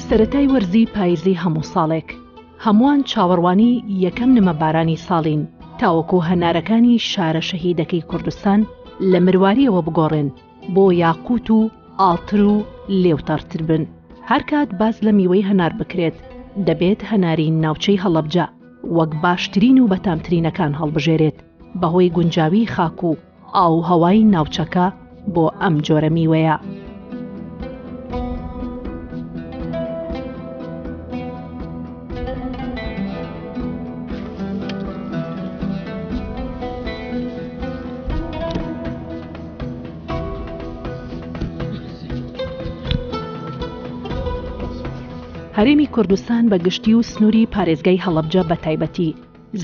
سەرەتای وەرزی پاییزی هەموو ساڵێک هەمووان چاوەڕوانی یەکەم نمەبارانی ساڵین تاوەکو هەنارەکانی شارە شەهیدەکەی کوردستان لە مرواریەوە بگۆڕێن بۆ یاقووت و ئاڵتر و لێوتەڕتر بن. هەر کات باز لە میوەی هەنار بکرێت دەبێت هەناری ناوچەی هەڵەبجە وەک باشترین و بەتامترینەکان هەڵبژێرێت بەهۆی گونجاوی خاک و ئاو هەوای ناوچەکە بۆ ئەم جۆرە میوەیە. هەرێمی کوردستان بە گشتی و سنووری پارێزگای هەڵەبجە بە تایبەتی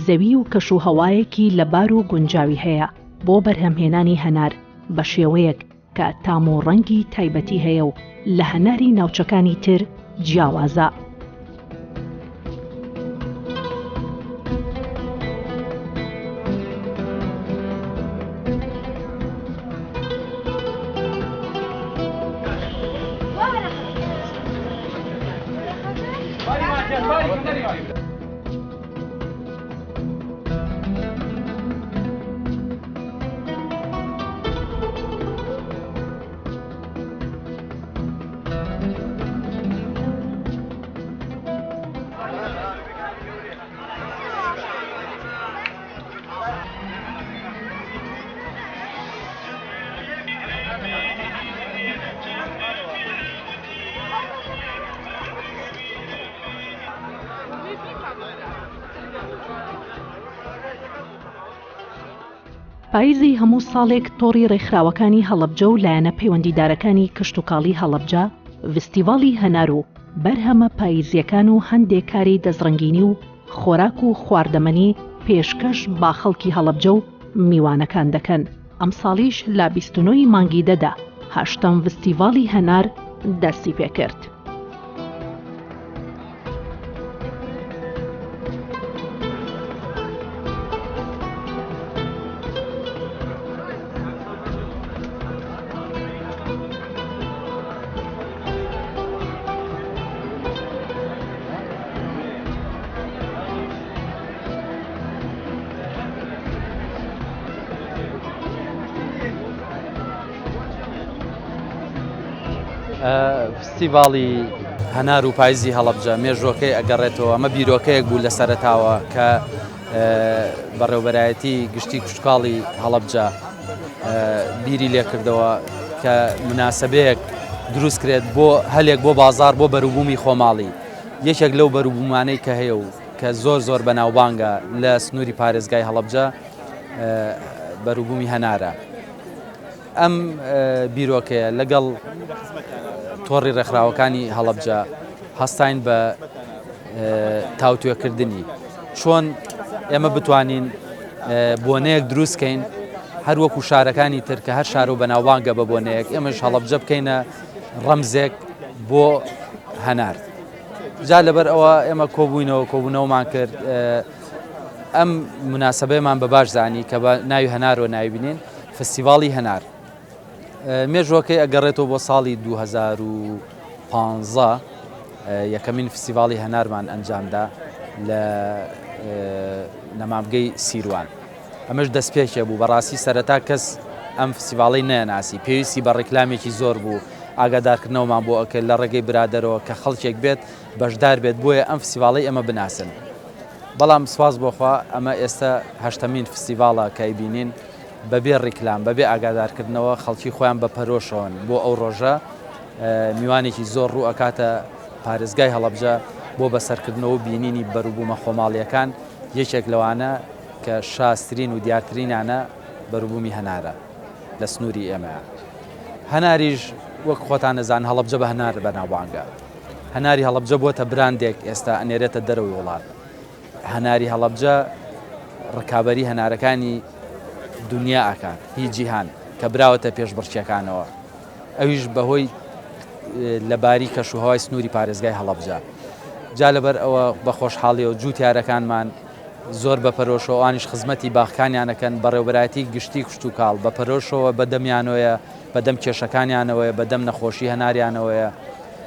زەوی و کەشوهەوایەکی لەبار و گونجاوی هەیە بۆ بەرهەمهێنانی هەنار بە شێوەیەک کە تام و ڕەنگی تایبەتی هەیە و لە هەناری ناوچەکانی تر جیاوازە. پاییزی هەموو ساڵێک تۆڕی ڕێکخراوەکانی هەڵەبجە و لایەنە پەیوەندیدارەکانی کشتوکاڵی هەڵەبجە فستیڤاڵی هەنار و بەرهەمە پاییزیەکان و هەندێک کاری دەستڕەنگینی و خۆراک و خواردەمەنی پێشکەش با خەڵکی هەڵەبجە و میوانەکان دەکەن. ئەم ساڵیش لە 29 مانگی دەدا 8ەم فستیڤاڵی هەنار دەستی پێکرد. فستیڤاڵی هەنار و پاییزی هەڵەبجە مێژوەکەی ئەگەڕێتەوە ئەمە بیرۆکەیەک بوو لە سەرەتاوە کە بەڕێوەبەرایەتی گشتی کوشتکاڵی هەڵەبجە بیری لێکردەوە کە مناسبەیەک دروست کرێت بۆ هەلێک بۆ بازار بۆ بەروبوومی خۆماڵی. یەکێک لەو بەروبوومانەی کە هەیە و کە زۆر بەناوبانگە لە سنووری پارێزگای هەڵەبجە بەروبوومی هەنارە. ئەم بیرۆکەیە لەگەڵ تۆڕی ڕێکخراوەکانی هەڵەبجە هەستاین بە تاوتوێکردنی چۆن ئێمە بتوانین بۆنەیەک دروستکەین هەر وەکو شارەکانی تر کە هەر شار و بەناوبانگە بە بۆنەیەک ئێمەش هەڵەبجە بکەینە ڕەمزێک بۆ هەنار. جا لەبەر ئەوە ئێمە کۆبوونەوەمان کرد ئەم مناسبەیەمان بە باش زانی کە بە ناوی هەنارەوە ناویبینین فستیڤاڵی هەنار. مێژوەکەی ئەگەڕێتەوە بۆ ساڵی 2015 یەکەمین فستیڤاڵی هەنارمان ئەنجامدا لە نەمامگەی سیروان. ئەمەش دەستپێکێ بوو بەڕاستی سەرەتا کەس ئەم فستیڤاڵی نەناسی پێویستی بە ڕێکلامێکی زۆر بوو ئاگادارکردنەوەمان بۆ ئەکرد لە ڕێگەی برادەرەوە کە خەڵکێک بێت بەشدار بێت بۆیە ئەم فستیڤاڵی ئەمە بناسن. بەڵام سواز بۆخوا ئەمە ئێستا 8مین فستیڤاڵە کە ئەیبینین بەبێ ڕیکلام بەبێ ئاگادارکردنەوە خەڵکی خۆیان بە پەرۆشەوەن بۆ ئەو ڕۆژە میوانێکی زۆر ڕوو ئەکاتە پارێزگای هەڵەبجە بۆ بەسەرکردنەوە و بینینی بەروبوومە خۆماڵیەکان. یەکێک لەوانە کە شاسترین و دیارترینانە بەروبوومی هەنارە لە سنووری ئێمە. هەناریش وەک خۆتان نەزان هەڵەبجە بە هەنار بەناوبانگە. هەناری هەڵەبجە بۆتە براندێک ئێستا ئەنێرێتە دەرەوەی وڵات. هەناری هەڵەبجە ڕکابەری هەنارەکانی دنیا ئاکات هیچ جیهان کە براوەتە پێش بڕچیەکانەوە. ئەویش بەهۆی لەباری کەشوهەوای سنووری پارێزگای هەڵەبجە. جا لەبەر ئەوە بە خۆشحاڵیەوە جووتیارەکانمان زۆر بە پەرۆشەوانیش خزمەتی باخەکانیانەکەن بەڕێوەبەرایەتی گشتی کوشتوکاڵ بە پەرۆشەوە بەدەمیانەوەیە بەدەم کێشەکانیانەوەیە بەدەم نەخۆشی هەناریانەوەیە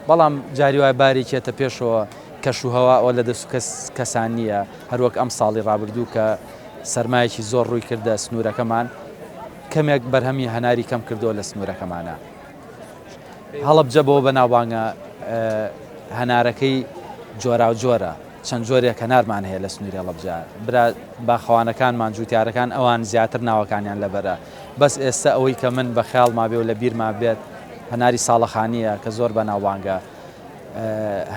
بەڵام جاری وای باری چێتە پێشەوە کەشوهەوا ئەوە لە دەست کەسان نییە هەروەک ئەم ساڵی ڕابردوو کە سەرمایەکی زۆر ڕووی کردە سنوورەکەمان کەمێک بەرهەمی هەناری کەم کردەوە لە سنوورەکەمانە. هەڵەبجە بەوە بەناوبانگە هەنارەکەی جۆرا و جۆرە چەند جۆرێک هەنارمان هەیە لە سنووری هەڵەبجە برا باخەوانەکانمان جوتیارەکان ئەوان زیاتر ناوەکانیان لەبەرە بەس ئێستا ئەوەی کە من بە خەیاڵ مابێ و لە بیرما بێت هەناری ساڵەخانیە کە زۆر بەناوبانگە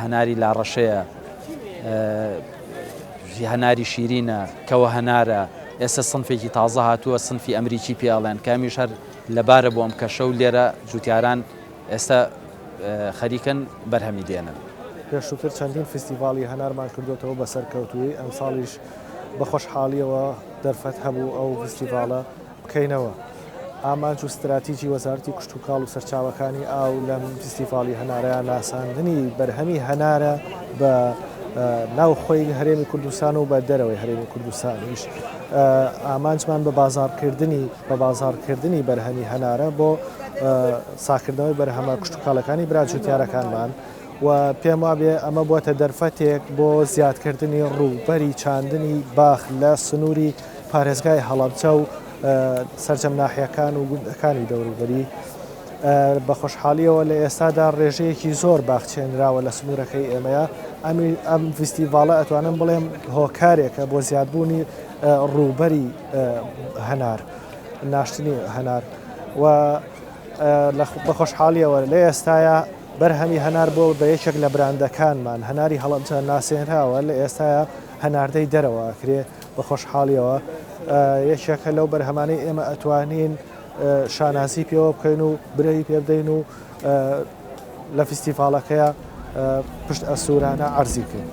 هەناری لاڕەشەیە هەناری شیرینە کەوە هەنارە ئێستا سنفێکی تازە هاتووە سنفی ئەمریکی پێڵێن کامیش هەر لەبارە بۆ ئەم کەشە و لێرە جوتیاران ئێستا خەریکن بەرهەمی دێنن. پێشووتر چەندین فستیڤاڵی هەنارمان کردوتەوە بە سەرکەوتووی ئەم ساڵیش بە خۆشحاڵیەوە دەرفەت هەبوو ئەو فستیڤاڵە بکەینەوە. ئامانج و استراتیجی وەزارەتی کشت و کاڵ و سەرچاوەکانی ئاو لەم فستیڤاڵی هەنارەیان ناساندنی بەرهەمی هەنارە بە ناوخۆی هەرێمی کوردستان و بە دەرەوەی هەرێمی کوردستانیش ئامانجمان بە بازارکردنی بەرهەمی هەنارە بۆ ساکردنەوەی بەرهەمە کشت و کاڵەکانی براجوتیارەکانمان و پێم وابێ ئەمە بووەتە دەرفەتێک بۆ زیادکردنی ڕووبەری چاندنی باخ لە سنووری پارێزگای هەڵەبجە و سەرجەم ناحیەکان و گوندەکانی دەوروبەری. بە خۆشحاڵیەوە لە ئێستادا ڕێژەیەکی زۆر باخچێنراوە لە سنوورەکەی ئێمەیە ئەم فستیڤاڵە ئەتوانم بڵێم هۆکارێکە بۆ زیادبوونی ڕووبەری هەنار ناشتنی هەنار و بە خۆشحاڵیەوە لە ئێستاە بەرهەمی هەنار بۆ بە یەکێک لە براندەکانمان هەناری هەڵەبجە ناسێنراوە لە ئێستاە هەناردەی دەرەوە کرێ بە خۆشحاڵیەوە یەکێکە لەو بەرهەمانەی ئێمە ئەتوانین شانازی پێوە بکەین و برەی پێ بدەین و لە فستیڤاڵەکەیە پشت ئەسوورانە عەرزی بکەین.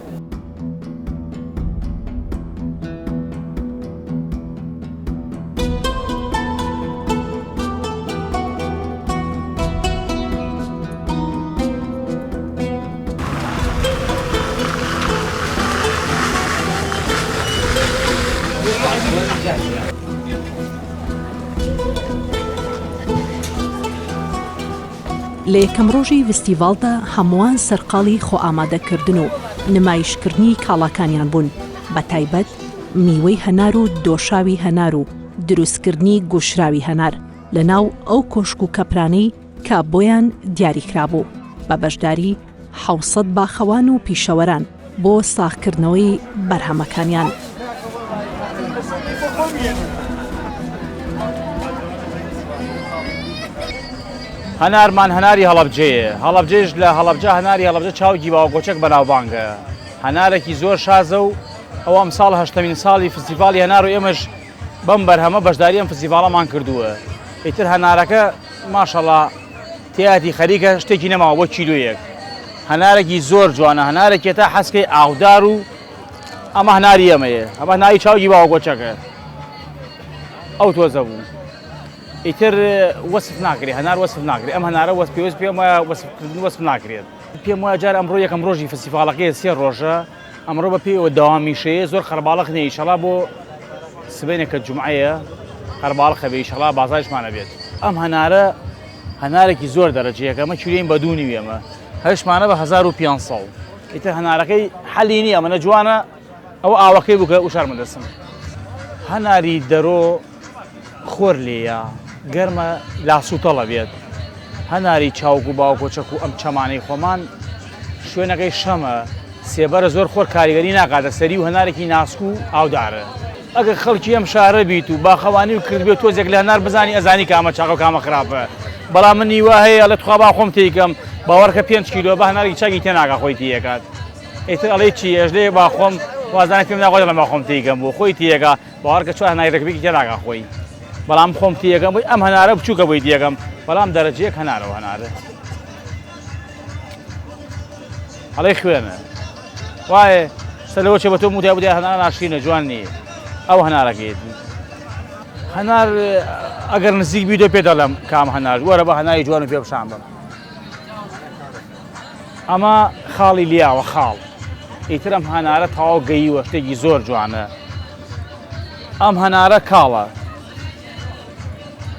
لە یەکەم ڕۆژی فستیڤاڵدا هەمووان سەرقاڵی خۆ ئامادەکردن و نمایشکردنی کاڵاکانیان بوون بە تایبەت میوەی هەنار و دۆشاوی هەنار و دروستکردنی گوشراوی هەنار لە ناو ئەو کۆشک و کەپرانەی کە بۆیان دیاریکرابوو بە بەشداری 700 باخەوان و پیشەوەران بۆ ساختکردنەوەی بەرهەمەکانیان. هەنارمان هەناری هەڵەبجەیە هەڵەبجێش لە هەڵەبجە هەناری هەڵەبجە چاوکی باوکۆچەک بەناوبانگە هەنارێکی زۆر شازە و ئەو ئەم ساڵ هەشتمین ساڵی فستیڤاڵی هەنار و ئێمەش بەم بەرهەمە بەشداری ئەم فستیڤاڵەمان کردووە. ئیتر هەنارەکە ماشەڵڵا تیاتی خەریکە شتێکی نەماوە بۆ کیلۆیەک هەنارێکی زۆر جوانە هەنارێکی تا حەسکەی ئاودار و ئەمە هەناری ئەمەیە ئەمە هەناری چاوکی باوکۆچەکە ئەو تۆزە بوو. ئیتر وەسف ناکرێت هەنار وەسف ناکرێت ئەم هەنارە پێویست پێم وایە وەسف ناکرێت. پێم وایە جار ئەمڕۆ یەکەم ڕۆژی فستیڤاڵەکەی 3 ڕۆژە ئەمڕۆ بە پێیەوە داوامیشەیە زۆر خەرباڵق نیە ئیشەڵا بۆ سبەینێکە جومعەیە خەرباڵق هەبێ ئیشەڵا بازاریشمانە بێت. ئەم هەنارە هەنارێکی زۆر دەرەجەیەکە ئەمە کیلۆین بە 2.5 ئێمە هەشمانە بە 1500. ئیتر هەنارەکەی حەلی نییە ئەمەنە جوانە ئەو ئاوەکەی بووکە وشارمە دەسم. هەناری دەرۆ خۆر لێیە گەرمە لاسوتەڵە بێت هەناری چاوک و باوکۆچەک و ئەم چەمانەی خۆمان شوێنەکەی شەمە سێبەرە زۆر خۆر کاریگەری ناکاتە سەری و هەنارێکی ناسک و ئاودارە. ئەگەر خەڵکی ئەم شارە بیت و باخەوانی و کرد بێت تۆزێک لە هەنار بزانی ئەزانی کامە چاق و کامە خراپە. بەڵام من نیوا هەیە لە توخوا با خۆم تێیکەم باوەڕکە 5 کیلۆ بە هەنارێکی چاکی تێناگا خۆی تێیەکات. ئیتر ئەڵێ چی ئەژدێ با خۆم وازانێت پێم ناخۆی لە با خۆم تێیکەم بۆ خۆی تێیەکە باوەڕکە چوار هەنارێکێکی تێناگا خۆی. بەڵام خۆم تێیەکەم بۆی ئەم هەنارە بچووکە بۆی دیەکەم بەڵام دەرەجەیەک هەنارەوە هەنارە هەڵەی خوێنە وایە سەلەوە چێ بە تۆ موتای بودای هەنارە ناشرینە جوان نییە ئەو هەنارەکەیەتی هەنار ئەگەر نزیک بیدۆ پێ دەڵێم کام هەنار وەرە بە هەناری جوان و پێ بشان بم. ئەمە خاڵی لیاوە خاڵ ئیتر ئەم هەنارە تەواو گەییوە شتێکی زۆر جوانە. ئەم هەنارە کاڵە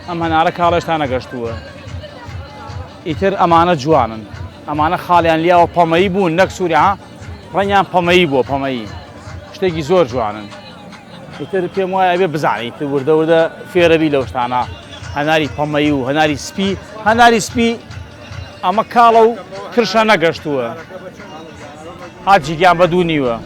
ئەم هەنارە کاڵێشتا نەگەشتووە ئیتر ئەمانە جوانن ئەمانە خاڵیان لیاوە پەمەیی بوون نەک سووریا ڕەنیان پەمەیی بووە پەمەیی شتێکی زۆر جوانن ئیتر پێم وایە ئەبێ بزانیت وردە وردە فێرەبی لەو شتانە هەناری پەمەیی و هەناری سپی ئەمە کاڵە و کرشە نەگەشتووە هاجیگیان بەدوو نیوە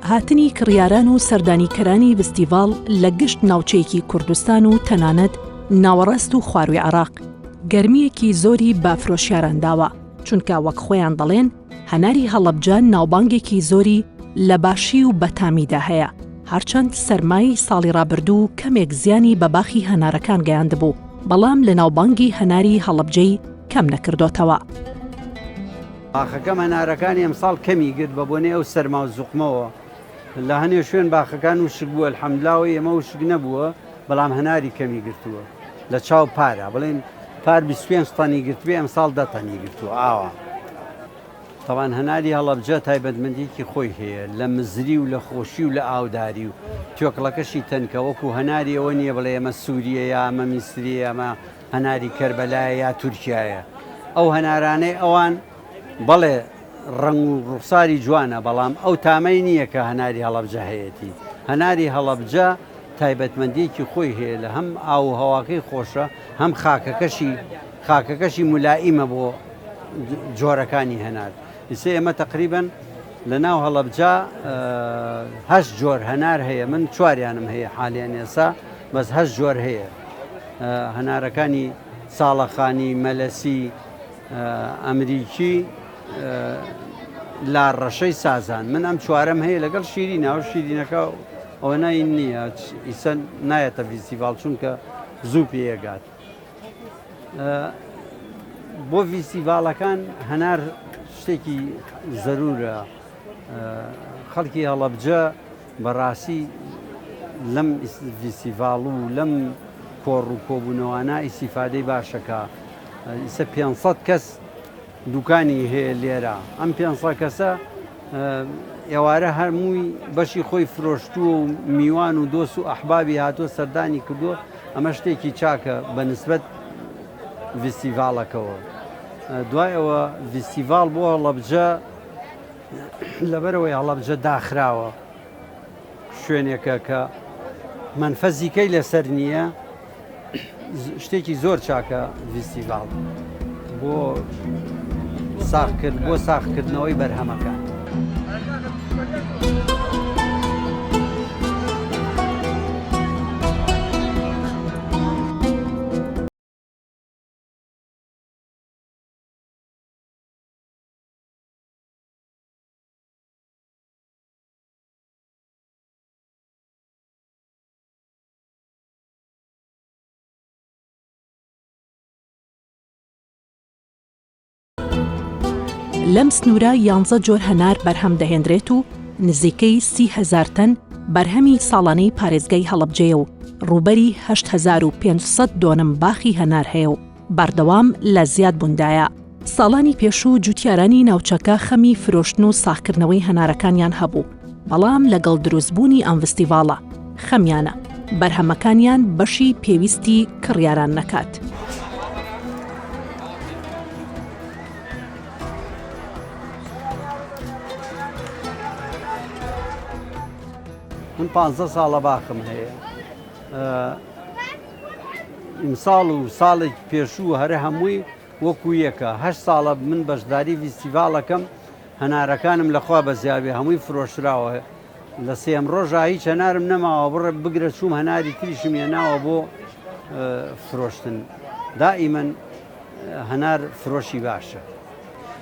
هاتنی کڕیاران و سەردانیکەرانی فستیڤاڵ لە گشت ناوچەیەکی کوردستان و تەنانەت ناوەڕاست و خواروی عێراق گەرمیەکی زۆری بافرۆشیاران داوە چونکە وەک خۆیان دەڵێن هەناری هەڵەبجە ناوبانگێکی زۆری لە باشی و بەتامیدا هەیە هەرچەند سەرمایی ساڵی ڕابردوو کەمێک زیانی بە باخی هەنارەکان گەیاندبوو بەڵام لە ناوبانگی هەناری هەڵەبجەی کەم نەکردوتەوە. باخەکەم هەنارەکانی ئەمساڵ کەمی گرت بە بۆنێ ئەو سەرما و زوقمەوە لە هەنێ شوێن باخەکان وشک بووە الحەمدلاوی ئێمە وشک نەبووە بەڵام هەناری کەمی گرتووە لە چاو پارە بڵێن پار 25 تەنی گرتوێ ئەمساڵ 10 تەنی گرتووە ئاوە تەوان هەناری هەڵەبجە تایبەتمەندیکی خۆی هەیە لە مزری و لە خۆشی و لە ئاوداری و تۆکڵەکەشی تەنکە وەکو هەناری ئەوە نییە بڵێ ئەمە سووریە یا ئەمە میسریە ئەمە هەناری کەربەلایە یا تورکایە ئەو هەنارانەی ئەوان بەڵێ ڕنگ و ڕوخساری جوانە بەڵام ئەو تامەی نییە کە هەناری هەڵەبجە هەیەی هەناری هەڵەبجە تایبەتمەندیەکی خۆی هەیە لە هەم ئاو و هەواکەی خۆشە هەم خاکەکەشی مولائیمە بۆ جۆرەکانی هەنار ئیسە ئێمە تقریباً لە ناو هەڵەبجە 8 جۆر هەنار هەیە من 4یانم هەیە حالیان ئێسا بەس 8 جۆر هەیە هەنارەکانی ساڵەخانی مەلەسی ئەمریکی لا ڕەشەی سازان من ئەم 4م هەیە لەگەڵ شیرینە و شیرینەکە ئەوە ناین نییە ئیسە نایەتە فیستیڤاڵ چونکە زوو پێگات بۆ فیستیڤاڵەکان هەنار شتێکی زەرورە خەڵکی هەڵەبجە بەڕاستی لەم فیستیڤاڵ و لەم کۆڕ و کۆبوونەوانە ئیسیفادەی باشەکە ئیسە 500 کەس دوکانی هەیە لێرە ئەم 500 کەسە ئێوارە هەرمووی بەشی خۆی فرۆشتووە و میوان و دۆست و ئەحبابی هاتووە سەردانی کردووە ئەمە شتێکی چاکە بە نسبەت فیستیڤاڵەکەەوە دوایەوە فیستیڤاڵ بۆ هەڵەبجە لەبەرەوەی هەڵەبجە داخراوە شوێنێکە کە منفەزیکەی لەسەر نییە شتێکی زۆر چاکە فیستیڤاڵ بۆ ساختکردنەوەی بەرهەمەکان. لەم سنوورە 11 جۆر هەنار بەرهەم دەهێنرێت و نزیکەی 30,000 تەن بەرهەمی ساڵانەی پارێزگای هەڵەبجەیە و ڕووبەری 8,500 دۆنم باخی هەنار هەیە و بەردەوام لە زیاد بووندایە. ساڵانی پێشوو جوتیارانی ناوچەکە خەمی فرۆشتن و ساختکردنەوەی هەنارەکانیان هەبوو بەڵام لەگەڵ دروستبوونی ئەم فستیڤاڵە خەمیانە بەرهەمەکانیان بەشی پێویستی کڕیاران نەکات. من 15 ساڵە باخم هەیە ئیمساڵ و ساڵێک پێشوو هەرە هەمووی وەکو یەکە 8 ساڵە من بەشداری فیستیڤاڵەکەم هەنارەکانم لەخوا بەزیابێ هەمووی فرۆشراوە لە سێم ڕۆژە هیچ هەنارم نەماوە بڕێ بگرە چوم هەناری تریشم هێناوە بۆ فرۆشتن دائیمەن هەنار فرۆشی باشە.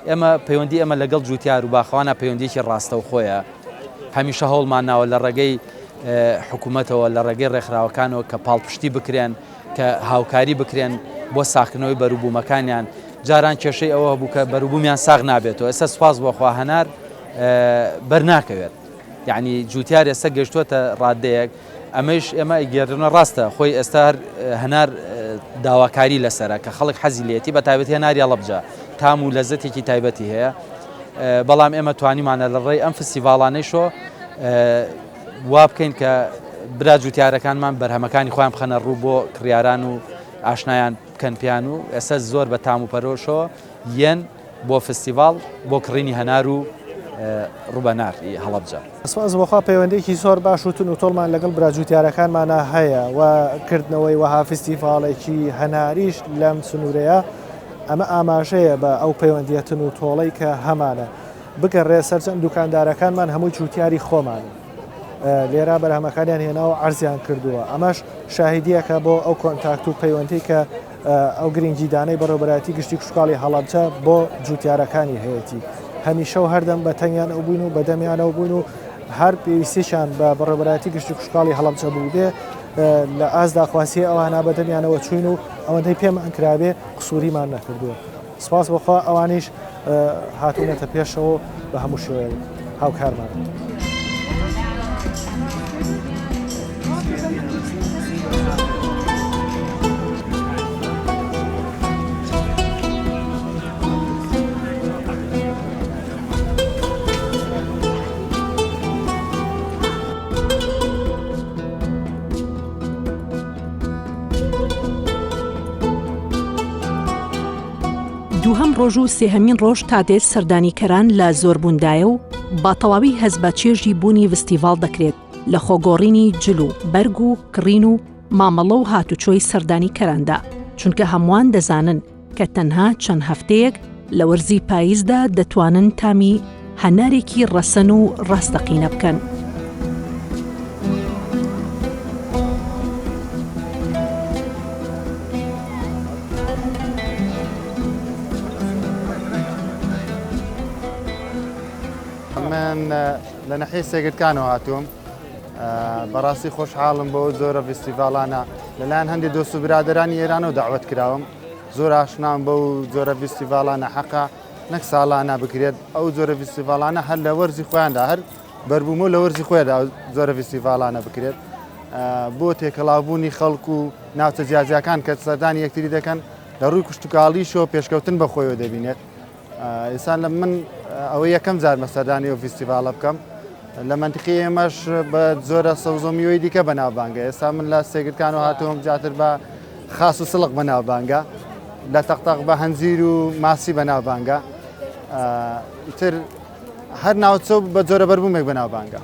ئێمە پەیوەندی ئەمە لەگەڵ جوتیار و باخەوانە پەیوەندیکی ڕاستە و خۆیە هەمیشە هەوڵمان ناوە لە ڕێگەی حکوومەتەوە لە ڕێگەی ڕێکخراوەکانەوە کە پاڵپشتی بکرێن کە هاوکاری بکرێن بۆ ساختنەوەی بەروبوومەکانیان جاران کێشەی ئەوە بوو کە بەروبوومیان ساغ نابێتەوە ئێستا سوپاس بۆخوا هەنار بەرناکەوێت یعنی جوتیار ئێستا گەشتووەتە ڕادەیەک ئەمەش ئێمە ئەگەێڕنە ڕاستە خۆی ئێستا هەنار داواکاری لەسەرە کە خەڵک حەزی لێتی بە تایبەتی هەناری هەڵەبجە تام و لەزەتێکی تایبەتی هەیە بەڵام ئێمە توانیمانە لە ڕێی ئەم فستیڤاڵانەیشۆ وا بکەین کە برا جوتیارەکانمان بەرهەمەکانی خۆیان بخەنە ڕوو بۆ کڕیاران و ئاشنایان بکەن پیان و ئێستا زۆر بە تام و پەرۆشۆ یەن بۆ فستیڤاڵ بۆ کڕینی هەنار و ڕوبەنار هەڵەبجە. سپاس بەخوا پەیوەندێکی زۆر باش و تون و تۆڵمان لەگەڵ براجوتیارەکانمانە هەیە و کردنەوەی وەها فستیڤاڵێکی هەناریش لەم سنوورەیە ئەمە ئاماژەیە بە ئەو پەیوەندیەتن و تۆڵەی کە هەمانە بگەڕێ سەرچەند دوکاندارەکانمان هەمووی جوتیاری خۆمان لێرا بەرهەمەکانیان هێناوە عەرزیان کردووە ئەمەش شاهیدیەکە بۆ ئەو کۆنتاکت و پەیوەندی کە ئەو گرنگیدانەی بەڕێوەبەرەتی گشتی کوشکاڵی هەڵەبجە بۆ جوتیارەکانی هەیەی هەمیشە و هەردەم بە تەنگیان ئەو بوون و بەدەمیانەوە بوون و هەر پێویستیشان بە بەڕێوەبەرەتی گشتی کوشکاڵی هەڵەبجە بوو بێ لە ئازداخواسی ئەوانە بەدەمیانەوە چوین و ئەوەندەی پێم ئەنکرابێ قسووریمان نەکردووە سپاس بەخوا ئەوانیش هاتوونەتە پێشەوە بە هەموو شێوەیە هاوکارمان. دووهەم ڕۆژ و سێهەمین ڕۆژ تا دێت سەردانیکەران لە زۆربووندایە و با تەواوی هەز بە چێژی بوونی فستیڤاڵ دەکرێت لە خۆگۆڕینی جل و بەرگ و کڕین و مامەڵە و هاتوچۆی سەردانیکەراندا چونکە هەمووان دەزانن کە تەنها چەند هەفتەیەک لە وەرزی پاییزدا دەتوانن تامی هەنارێکی ڕەسەن و ڕاستەقینە بکەن. من لە نەحی سێگرتکانەوە هاتووم بەڕاستی خۆشحاڵم بۆ زۆرە فستیڤاڵانە لەلایەن هەندێک دۆست و برادەرانی ئێرانەوە داوەت کراوم زۆر ئاشنام بەو زۆرە فستیڤاڵانە حەقا نەک ساڵانە بکرێت ئەو زۆرە فستیڤاڵانە هەر لە وەرزی خۆیاندا هەر بەربوومە لە وەرزی خۆیدا زۆرە فستیڤاڵانە بکرێت بۆ تێکەڵاوبوونی خەڵک و ناوچە جیاجیەکان کە سەردانی یەکتری دەکەن لە ڕووی کوشتتوکاڵیشۆ پێشکەوتن بە خۆیەوە دەبینێت ئێستا لە من ئەوە یەکەم جار مەسەردانی و فستیڤاڵە بکەم لە منتیقی ئێمەش بە زۆرە سەوزۆمیەوەی دیکە بەناوبانگە ئێستا من لە سێگرتکانەوە هاتووم جاتر بە خاس و سڵق بەناوبانگە لە تەقتەق بە هەنجیر و ماسی بەناوبانگە ئیتر هەر ناوچە بە جۆرە بەربوومێک بەناوبانگە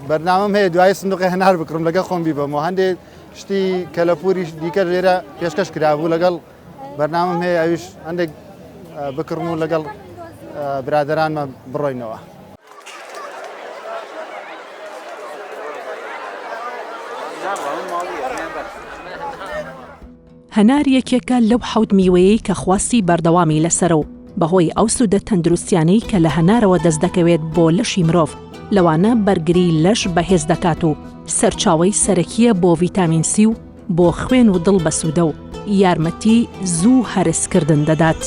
بەرنامەم هەیە دوای سندوقی هەنار بکڕم لەگەڵ خۆم بیبەمەوە هەندێک شتی کەلەپوری دیکە لێرە پێشکەش کرابوو لەگەڵ بەرنامەم هەیە ئەویش هەندێک بکڕم و لەگەڵ برادرانمە بڕۆینەوە. هەنار یەکێکە لەو حەوت میوەیەی کە خواستی بەردەوامی لەسەر و بەهۆی ئەو سوودە تەندروستیانەی کە لە هەنارەوە دەست دەکەوێت بۆ لەشی مرۆڤ لەوانە بەرگری لەش بەهێز دەکات و سەرچاوەی سەرەکیە بۆ ڤیتامین سی و بۆ خوێن و دڵ بە سوودە و یارمەتی زوو هەرسکردن دەدات.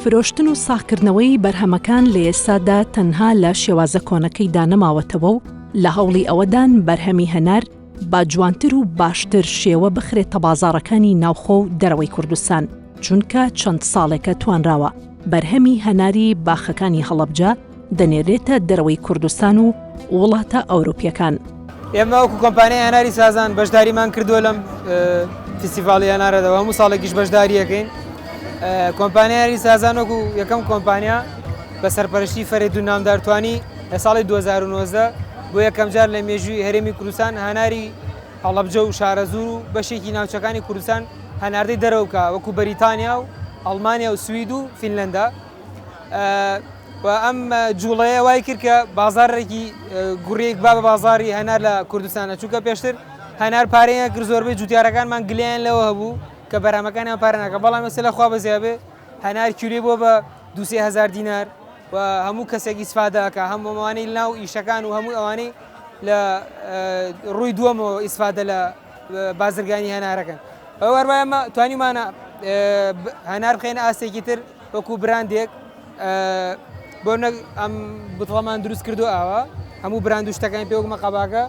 فرۆشتن و ساغکردنەوەی بەرهەمەکان لە ئێستادا تەنها لە شێوازە کۆنەکەیدا نەماوەتەوە و لە هەوڵی ئەوەدان بەرهەمی هەنار با جوانتر و باشتر شێوە بخرێتە بازاڕەکانی ناوخۆ و دەرەوەی کوردستان چونکە چەند ساڵێکە توانراوە بەرهەمی هەناری باخەکانی هەڵەبجە دەنێرێتە دەرەوەی کوردستان و وڵاتە ئەوروپیەکان. ئێمە وەکو کۆمپانیای هەناری سازان بەشداریمان کردووە لەم فستیڤاڵی هەنارەدەوە هەموو ساڵێکیش بەشداریەکەین. کۆمپانیای سازان وەکو یەکەم کۆمپانیا بە سەرپەرشتی فەرید و نامدارتوانی لە ساڵی 2019 بۆ یەکەم جار لە مێژووی هەرێمی کوردستان هەناری هەڵەبجە و شارەزوور و بەشێکی ناوچەکانی کوردستان هەناردەی دەرەوە بکە وەکو بەریتانیا و ئەڵمانیا و سوید و فینلەندا و ئەم جوڵەیە وای کرد کە بازارێکی گوڕێک با بە بازاری هەنار لە کوردستانە چونکە پێشتر هەنار پارەیە کرد زۆربەی جوتیارەکانمان گلیان لەوە هەبوو کە بەرهەمەکانیان پارە ناکە بەڵام ئێستا لە خوا بەزیابێ هەنار کیلۆی بۆ بە 2,000 دینار و هەموو کەسێک ئیسفادەکە هەموو ئەوانەی ناو ئیشەکان و هەموو ئەوانەی لە ڕووی دووەمەوە ئیسفادە لە بازرگانی هەنارەکەن وەربای ئەمە توانیمانە هەنار بخێنە ئاستێکی تر وەکو براندێک بۆ ئەم بتڵەمان دروست کردو ئاوە هەموو براند و شتەکانی پێ وەکمە قەباکە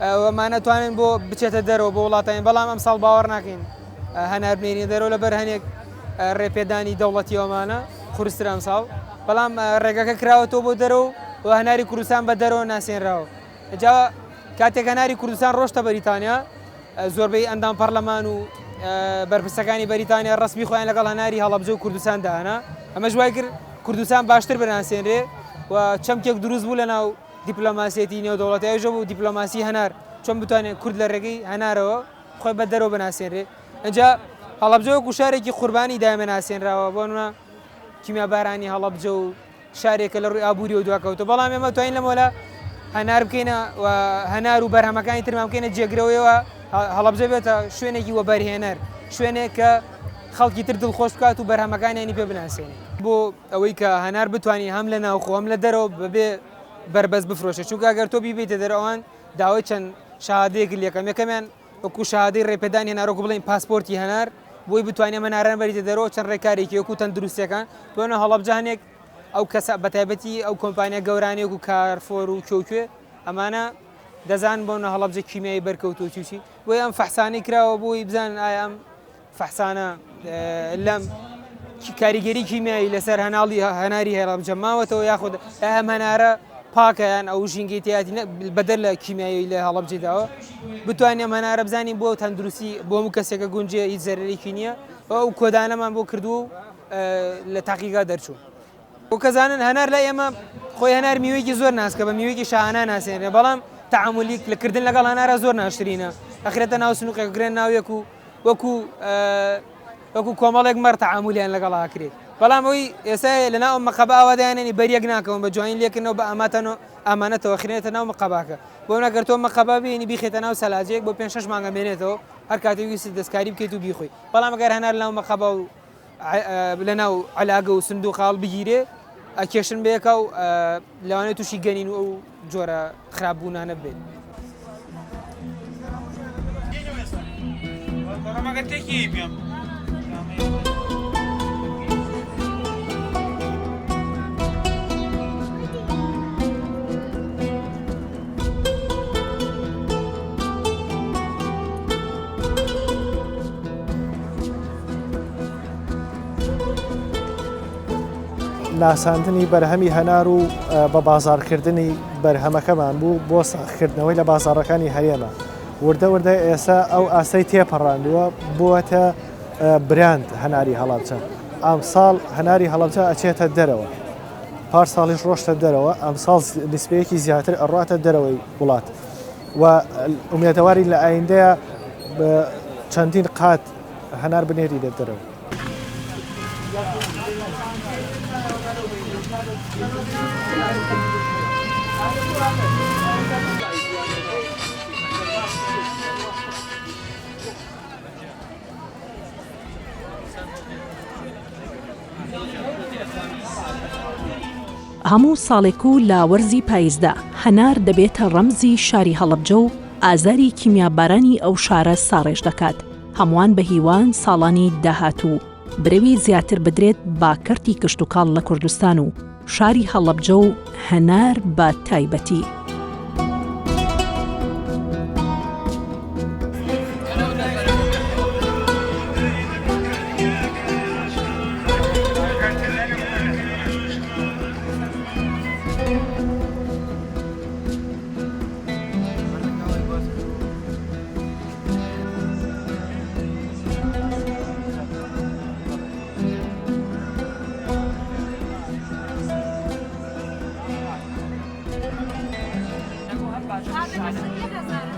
ئەوەمانە توانن بۆ بچێتە دەرەوە بۆ وڵاتین بەڵام ئەم ساڵ باوەڕ ناکەین هەنار بنێنی دەرەوە لەبەر هەنێک ڕێپێدانی دەوڵەتیەوەمانە خورسترام ساڵ بەڵام ڕێگەکە کراوەتەوە بۆ دەرەوە و هەناری کوردستان بە دەرەوە ناسێنراوە جا کاتێک هەناری کوردستان ڕۆشتە بەریتانیا زۆربەی ئەندام پەرلەمان و بەرپرسەکانی بەریتانیا ڕسمی خۆیان لەگەڵ هەناری هەڵەبجە و کوردستان داهانا ئەمە ژوای کرد کوردستان باشتر بناسێنرێ و چەمکێک دروست بوو لە ناو دیپلۆماسیەتی نێودەوڵەتیەوە بوو دیپلۆماسی هەنار چۆن بتوانێت کورد لە ڕێگەی هەنارەوە خۆی بە دەرەوە بناسێنرێ ئەجا هەڵەبجە وەکو شارێکی قوربانی دایمە ناسێنراوە بۆ نمونە کیمیابارانی هەڵەبجە و شارێکە لە ڕووی ئابووری و دواکەوتە بەڵام ئێمە توانین لەمەوەلا هەنار بکەینە هەنار و بەرهەمەکانی ترمان بکەینە جێگرەوەیەوە هەڵەبجە بێتە شوێنێکی وەبەرهێنەر شوێنێک کە خەڵکی تر دڵخۆش بکات و بەرهەمەکانیانی پێ بناسێنێ بۆ ئەوەی کە هەنار بتوانین هەم لە ناوخۆ هەم لە دەرەوە بەبێ بربەست بفرۆشە چونکە ئەگەر تۆ بیبیتە دەرەوەوان داوای چەند شەهادەیەک لێکەم یەکەمیان وەکو شەهادەی ڕێپێدانی هەنارۆکو بڵین پاسپۆرتی هەنار بۆی بتوانێت هەناران بەریتە دەرەوە چەند ڕێکارێکی وەکو تەندروستیەکان بۆنە هەڵەبجە هەنێک ئەو کەسە بەتایبەتی ئەو کۆمپانیا گەورانێک و کارفۆر و کۆکوێ ئەمانە دەزان بۆنە هەڵەبجە کیمیایی بەرکەوتوچی بۆی ئەم فەحسانەی کراوە بۆی بزان ئایا ئەم فەحسانە لەم کاریگەری کیمیایی لەسەر هەناڵی هەناری هەڵەبجە ماوەتەوە یاخود ئەم هەنارە پاکەیان ئەو ژینگەی تیاتی بەدەر لە کیمیایی لە هەڵەبجێداوە بتوانێت هەنارە بزانین بۆ تەندروستی بۆ هەموو کەسێکە گونجێ هیچ زەرەرێکی نییە ئەو کۆدانەمان بۆ کردو و لە تاقیقا دەرچوو بۆ کەزانن هەنار لە ئێمە خۆی هەنار میوەیەکی زۆر ناسکە بە میوەیەکی شاهانە ناسێنێ بەڵام تعاملی لەکردن لەگەڵ هەنارە زۆر ناشرینە ئەخرێتە ناو سنووقێک گرێن ناویەک و وەکو کۆمەڵێک مەڕ تعاملیان لەگەڵ ئاکرێت بەڵام ئەوی ئێستا لە ناو مەقەبە ئەوادایانێنی بەریەک ناکەون بە جوین لێکردنەوە بە ئامانەتەوە خرێنێتە ناو مەقەباکە بۆ نەگەر تۆ مەقەبە بینی بیخێتە ناو سەلاجەیەک بۆ 5-6 مانگە بێنێتەوە هەر کاتێک ویستی دەستکاری بکەیت و بیخۆی بەڵام ئەگەر هەنار لەناو مەقەبە و لە ناو عەلاگە و سندوق خاڵ بگیرێ ئەکێشن بەیەکە و لەوانێت تووشی گەنین و ئەو جۆرە خراپبوونانە بێت ناساندنی بەرهەمی هەنار و بە بازارکردنی بەرهەمەکەمان بوو بۆ ساختکردنەوەی لە بازارەکانی هەرێمە وردە وردە ئێستا ئەو ئاسەی تێپەڕاندووە بووەتە براند هەناری هەڵەبجە ئەم ساڵ هەناری هەڵەبجە ئەچێتە دەرەوە پار ساڵیش ڕۆشتە دەرەوە ئەم ساڵ نسبەیەکی زیاتر ئەڕاتە دەرەوەی وڵات و ئومێدەواری لە ئایندەیە چەندین قات هەنار بنێری لە دەرەوە هەموو ساڵێک و لا وەرزی پاییزدا هەنار دەبێتە ڕەمزی شاری هەڵەبجە و ئازاری کیمیابارانی ئەو شارە ساڕێژ دەکات هەمووان بە هیوان ساڵانی داهاتوو برەوی زیاتر بدرێت با کەرتی کشتتوکاڵ لە کوردستان و شاری هەڵەبجە و هەنار بە تایبەتی. Abi,